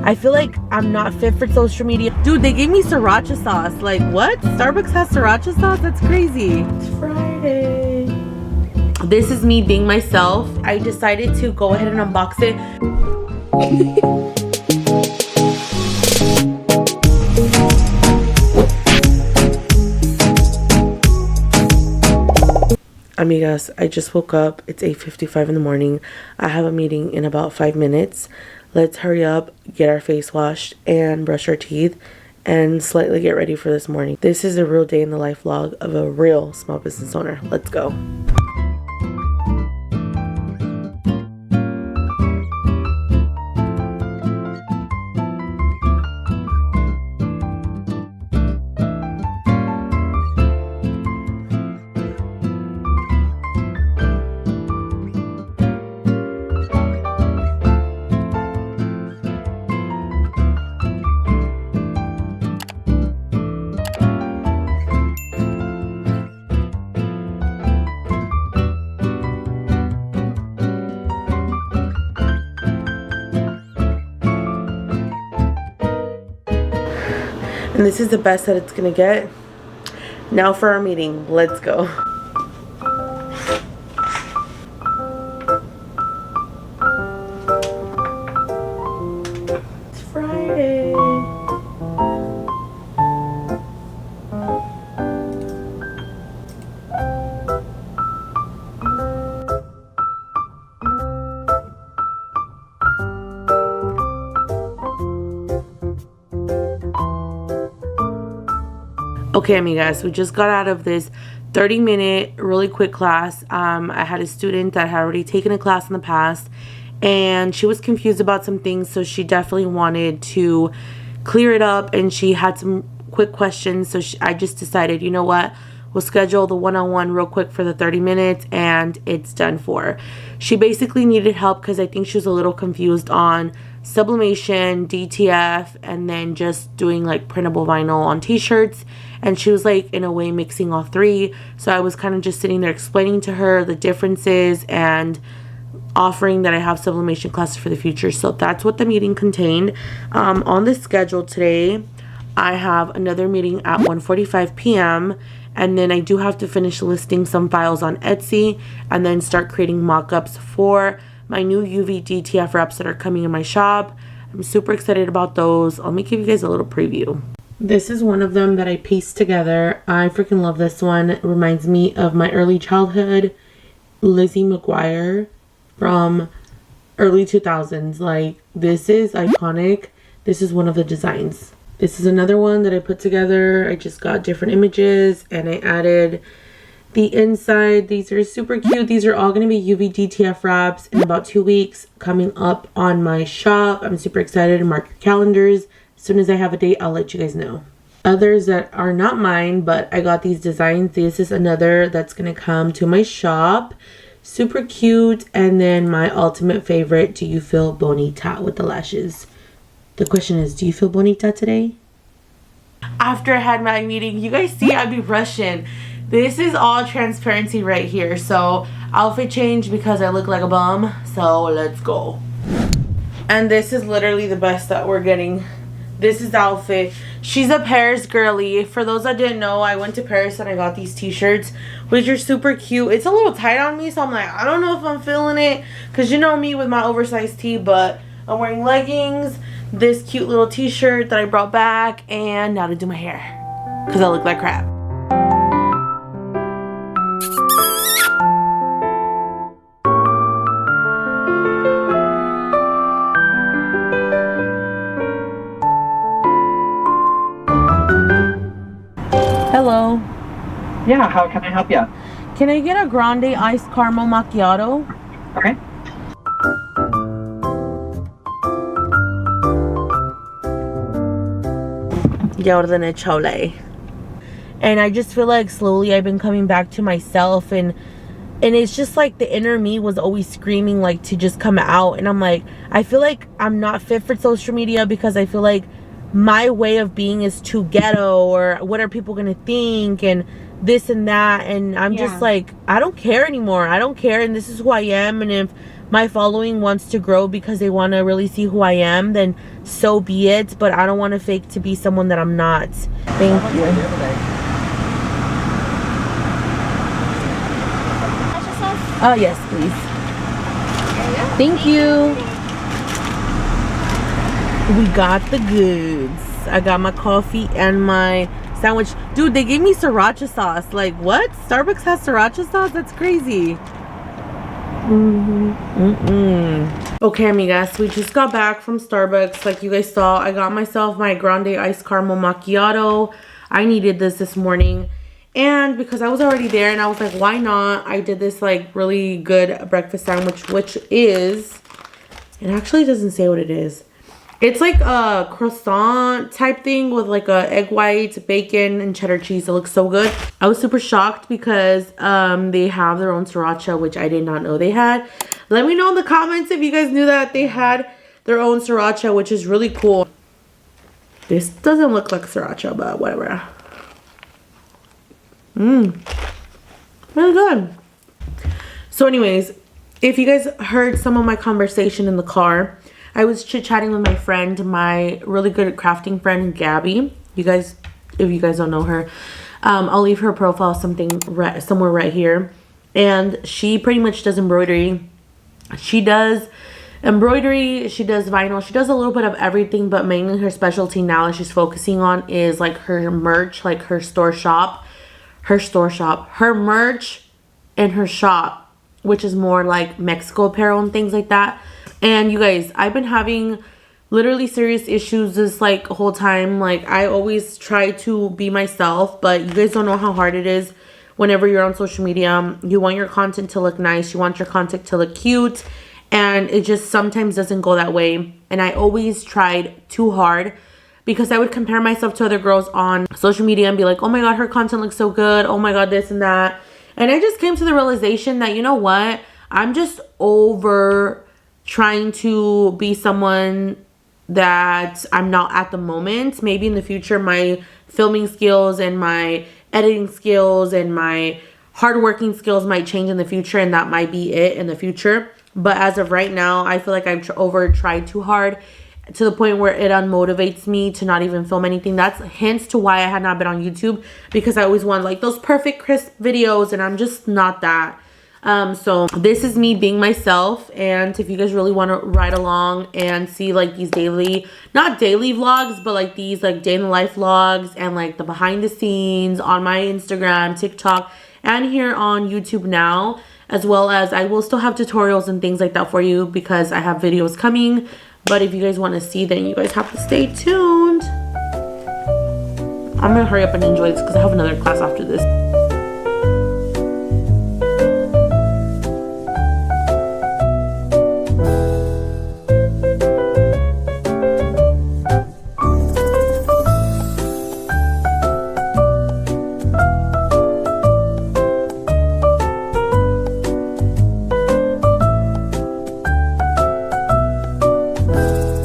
I feel like I'm not fit for social media. Dude, they gave me sriracha sauce. Like, what? Starbucks has sriracha sauce? That's crazy. It's Friday. This is me being myself. I decided to go ahead and unbox it. Amigas, I just woke up. It's 8:55 in the morning. I have a meeting in about 5 minutes. Let's hurry up, get our face washed, and brush our teeth, and slightly get ready for this morning. This is a real day in the life vlog of a real small business owner. Let's go. And this is the best that it's gonna get. Now for our meeting. Let's go. It's Friday. Okay, amigas, we just got out of this 30-minute really quick class. I had a student that had already taken a class in the past, and she was confused about some things, so she definitely wanted to clear it up, and she had some quick questions. So I just decided, you know what, we'll schedule the one-on-one real quick for the 30 minutes, and it's done for. She basically needed help because I think she was a little confused on sublimation, DTF, and then just doing like printable vinyl on t-shirts. And she was like in a way mixing all three. So I was kind of just sitting there explaining to her the differences and offering that I have sublimation classes for the future. So that's what the meeting contained. On the schedule today, I have another meeting at 1:45 p.m. And then I do have to finish listing some files on Etsy and then start creating mock-ups for my new UV DTF wraps that are coming in my shop. I'm super excited about those. Let me give you guys a little preview. This is one of them that I pieced together. I freaking love this one. It reminds me of my early childhood Lizzie McGuire from early 2000s. Like, this is iconic. This is one of the designs. This is another one that I put together. I just got different images and I added the inside. These are super cute. These are all going to be UV DTF wraps in about 2 weeks coming up on my shop. I'm super excited to mark your calendars. As soon as I have a date, I'll let you guys know. Others that are not mine, but I got these designs. This is another that's going to come to my shop. Super cute. And then my ultimate favorite, do you feel bonita, with the lashes. The question is, do you feel bonita today? After I had my meeting, you guys see I be rushing. This is all transparency right here. So outfit change because I look like a bum. So let's go. And this is literally the best that we're getting. This is the outfit. She's a Paris girly. For those that didn't know, I went to Paris and I got these t-shirts, which are super cute. It's a little tight on me, so I'm like, I don't know if I'm feeling it, because you know me with my oversized tee. But I'm wearing leggings, this cute little t-shirt that I brought back, and now to do my hair because I look like crap. Hello. Yeah, how can I help you? Can I get a grande iced caramel macchiato? Okay. Ya ordené chole. And I just feel like slowly I've been coming back to myself, and it's just like the inner me was always screaming like to just come out, and I'm like, I feel like I'm not fit for social media because I feel like my way of being is too ghetto, or what are people gonna think, and this and that, and I'm just like, I don't care anymore. I don't care, and this is who I am. And if my following wants to grow because they want to really see who I am, then so be it. But I don't want to fake to be someone that I'm not. Thank you. Oh yes, please. Thank you. We got the goods. I got my coffee and my sandwich. Dude, they gave me sriracha sauce. Like, what? Starbucks has sriracha sauce? That's crazy. Okay, amigas, we just got back from Starbucks. Like you guys saw, I got myself my grande iced caramel macchiato. I needed this morning. And because I was already there and I was like, why not? I did this like really good breakfast sandwich, which is, it actually doesn't say what it is. It's like a croissant type thing with like a egg white, bacon, and cheddar cheese. It looks so good. I was super shocked because they have their own sriracha, which I did not know they had. Let me know in the comments if you guys knew that they had their own sriracha, which is really cool. This doesn't look like sriracha, but whatever. Really good. So anyways, if you guys heard some of my conversation in the car, I was chit-chatting with my friend, my really good crafting friend, Gabby. You guys, if you guys don't know her, I'll leave her profile somewhere right here. And she pretty much does embroidery. She does embroidery, she does vinyl, she does a little bit of everything, but mainly her specialty now that she's focusing on is like her merch, like her merch and her shop, which is more like Mexico apparel and things like that. And you guys, I've been having literally serious issues this like whole time. Like, I always try to be myself, but you guys don't know how hard it is whenever you're on social media. You want your content to look nice, you want your content to look cute, and it just sometimes doesn't go that way. And I always tried too hard because I would compare myself to other girls on social media and be like, oh my god, her content looks so good, oh my god, this and that. And I just came to the realization that, you know what, I'm just over trying to be someone that I'm not at the moment. Maybe in the future my filming skills and my editing skills and my hardworking skills might change in the future, and that might be it in the future. But as of right now, I feel like I've tried too hard to the point where it unmotivates me to not even film anything. That's hints to why I had not been on YouTube, because I always wanted like those perfect crisp videos, and I'm just not that. So this is me being myself. And if you guys really want to ride along and see like these daily, not daily vlogs, but like these like day in the life vlogs and like the behind the scenes on my Instagram, TikTok, and here on YouTube now, as well as I will still have tutorials and things like that for you because I have videos coming. But if you guys want to see, then you guys have to stay tuned. I'm gonna hurry up and enjoy this because I have another class after this.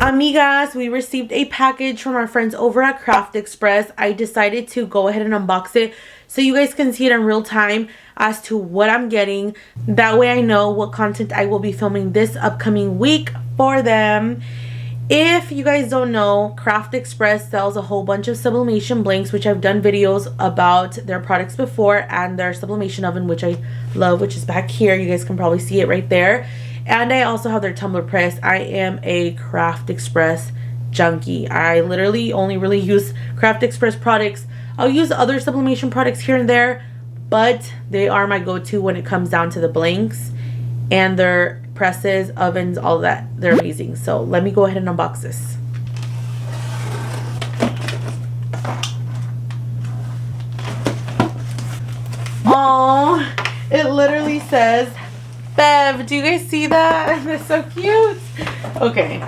Amigas, we received a package from our friends over at Craft Express. I decided to go ahead and unbox it so you guys can see it in real time as to what I'm getting. That way I know what content I will be filming this upcoming week for them. If you guys don't know, Craft Express sells a whole bunch of sublimation blanks, which I've done videos about their products before, and their sublimation oven, which I love, which is back here. You guys can probably see it right there. And I also have their tumbler press. I am a Craft Express junkie. I literally only really use Craft Express products. I'll use other sublimation products here and there, but they are my go-to when it comes down to the blanks and their presses, ovens, all that. They're amazing. So let me go ahead and unbox this. Oh, it literally says Bev. Do you guys see that? That's so cute. Okay,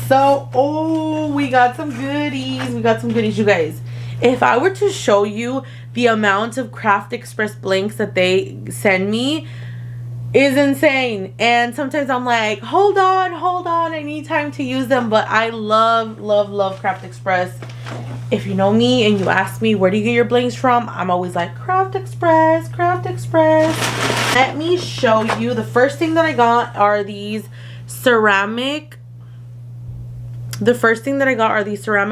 so we got some goodies. We got some goodies, you guys. If I were to show you the amount of Craft Express blanks that they send me is insane. And sometimes I'm like, hold on, I need time to use them. But I love Craft Express. if you know me and you ask me where do you get your blings from, I'm always like Craft Express, Craft Express. Let me show you. The first thing that I got are these ceramic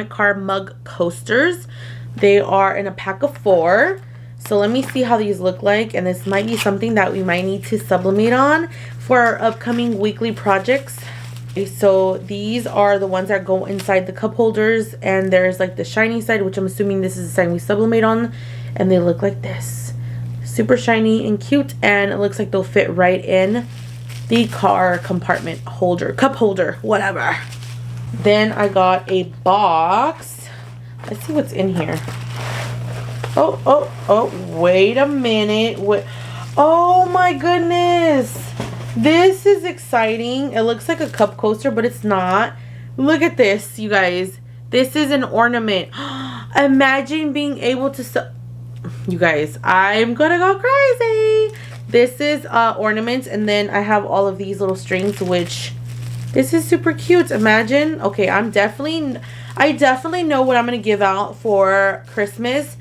card mug coasters. They are in a pack of 4. So let me see how these look like, and this might be something that we might need to sublimate on for our upcoming weekly projects. Okay, so these are the ones that go inside the cup holders, and there's like the shiny side, which I'm assuming this is the side we sublimate on, and they look like this. Super shiny and cute, and it looks like they'll fit right in the car compartment holder, cup holder, whatever. Then I got a box. Let's see what's in here. Oh, wait a minute. Wait. Oh my goodness. This is exciting. It looks like a cup coaster, but it's not. Look at this, you guys. This is an ornament. Imagine being able to... You guys, I'm gonna go crazy. This is ornaments, and then I have all of these little strings, which... This is super cute. Imagine. Okay, I definitely know what I'm gonna give out for Christmas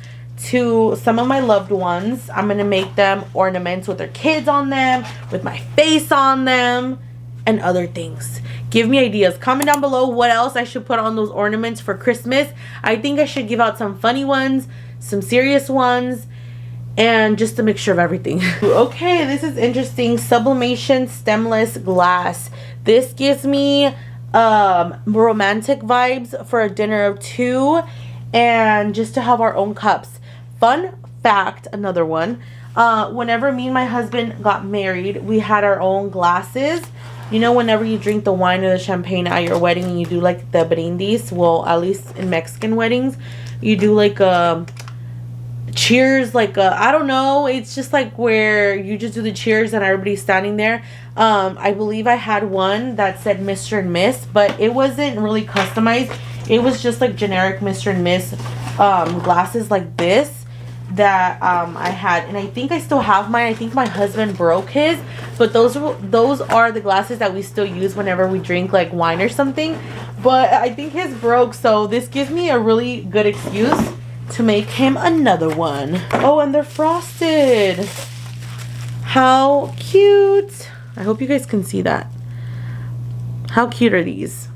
to some of my loved ones. I'm gonna make them ornaments with their kids on them, with my face on them, and other things. Give me ideas. Comment down below what else I should put on those ornaments for Christmas. I think I should give out some funny ones, some serious ones, and just a mixture of everything. Okay, this is interesting. Sublimation stemless glass. This gives me romantic vibes for a dinner of 2, and just to have our own cups. Fun fact, another one. Whenever me and my husband got married, we had our own glasses. You know, whenever you drink the wine or the champagne at your wedding and you do like the brindis, well, at least in Mexican weddings, you do like a cheers, like a, I don't know, it's just like where you just do the cheers and everybody's standing there. I believe I had one that said Mr. and Miss, but it wasn't really customized. It was just like generic Mr. and Miss glasses like this that I had, and I think I still have mine. I think my husband broke his, but those are the glasses that we still use whenever we drink like wine or something. But I think his broke, so this gives me a really good excuse to make him another one. Oh, and they're frosted. How cute. I hope you guys can see that. How cute are these?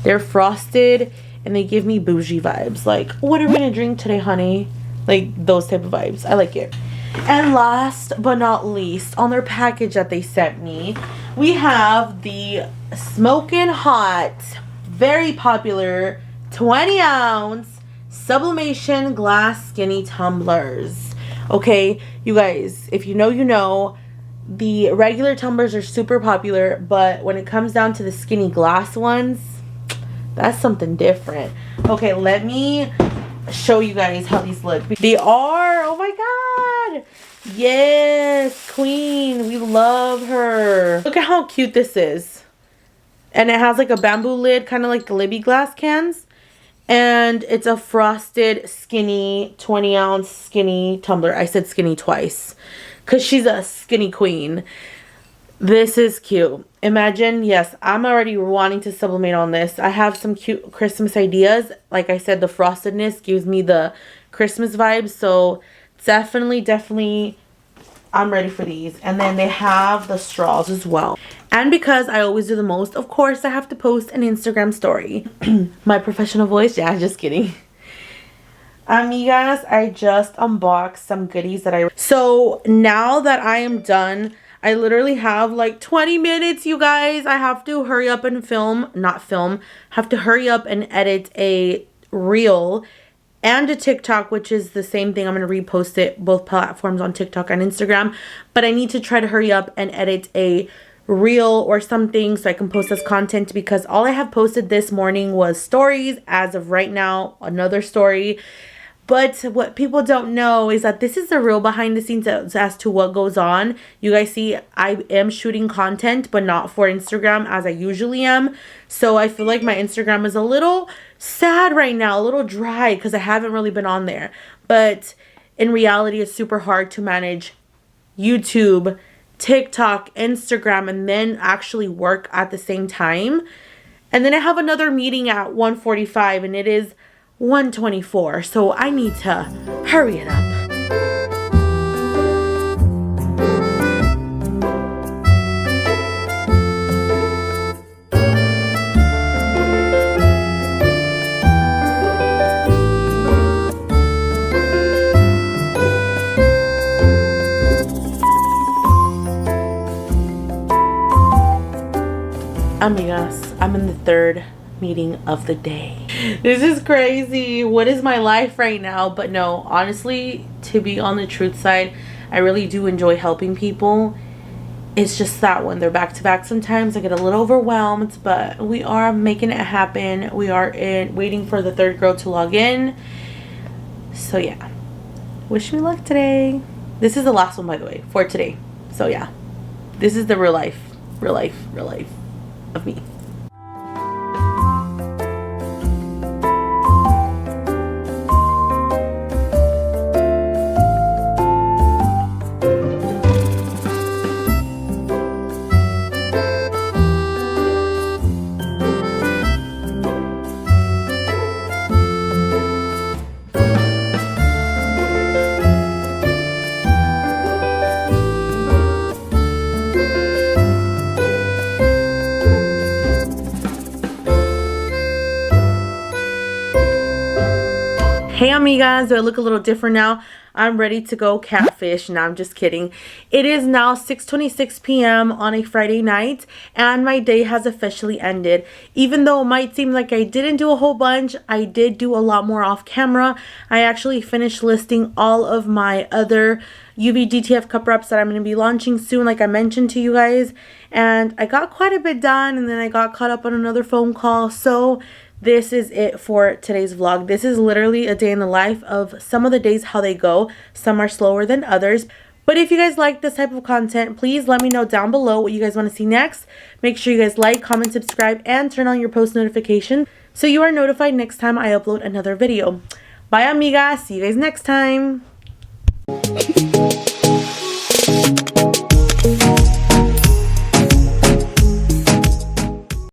They're frosted and they give me bougie vibes. Like, what are we gonna drink today, honey? Like those type of vibes. I like it. And last but not least, on their package that they sent me, we have the smoking hot, very popular 20-ounce sublimation glass skinny tumblers. Okay, you guys, if you know, you know. The regular tumblers are super popular, but when it comes down to the skinny glass ones, that's something different. Okay, let me show you guys how these look. They are, oh my god, yes, queen, we love her. Look at how cute this is, and it has like a bamboo lid, kind of like the Libby glass cans, and it's a frosted skinny 20-ounce skinny tumbler. I said skinny twice because she's a skinny queen. This is cute. Imagine, yes, I'm already wanting to sublimate on this. I have some cute Christmas ideas. Like I said, the frostedness gives me the Christmas vibes. So definitely, I'm ready for these. And then they have the straws as well. And because I always do the most, of course, I have to post an Instagram story. My professional voice? Yeah, just kidding. Amigas, I just unboxed some goodies that So now that I am done, I literally have like 20 minutes, you guys. I have to hurry up and have to hurry up and edit a reel and a TikTok, which is the same thing. I'm going to repost it, both platforms, on TikTok and Instagram. But I need to try to hurry up and edit a reel or something so I can post as content, because all I have posted this morning was stories. As of right now, another story. But what people don't know is that this is the real behind the scenes as to what goes on. You guys see, I am shooting content, but not for Instagram as I usually am. So I feel like my Instagram is a little sad right now, a little dry, because I haven't really been on there. But in reality, it's super hard to manage YouTube, TikTok, Instagram, and then actually work at the same time. And then I have another meeting at 1:45, and it is 1:24, so I need to hurry it up. Amigas, I'm in the third meeting of the day. This is crazy. What is my life right now? But no, honestly, to be on the truth side, I really do enjoy helping people. It's just that when they're back to back, sometimes I get a little overwhelmed, but we are making it happen. We are waiting for the third girl to log in. So yeah, wish me luck today. This is the last one, by the way, for today. So yeah, this is the real life of me. Hey amigas, do I look a little different now? I'm ready to go catfish. No, I'm just kidding. It is now 6:26 p.m. on a Friday night and my day has officially ended. Even though it might seem like I didn't do a whole bunch, I did do a lot more off camera. I actually finished listing all of my other UV DTF cup wraps that I'm going to be launching soon, like I mentioned to you guys. And I got quite a bit done and then I got caught up on another phone call. So this is it for today's vlog. This is literally a day in the life of some of the days, how they go. Some are slower than others. But if you guys like this type of content, please let me know down below what you guys want to see next. Make sure you guys like, comment, subscribe, and turn on your post notification so you are notified next time I upload another video. Bye amigas, see you guys next time.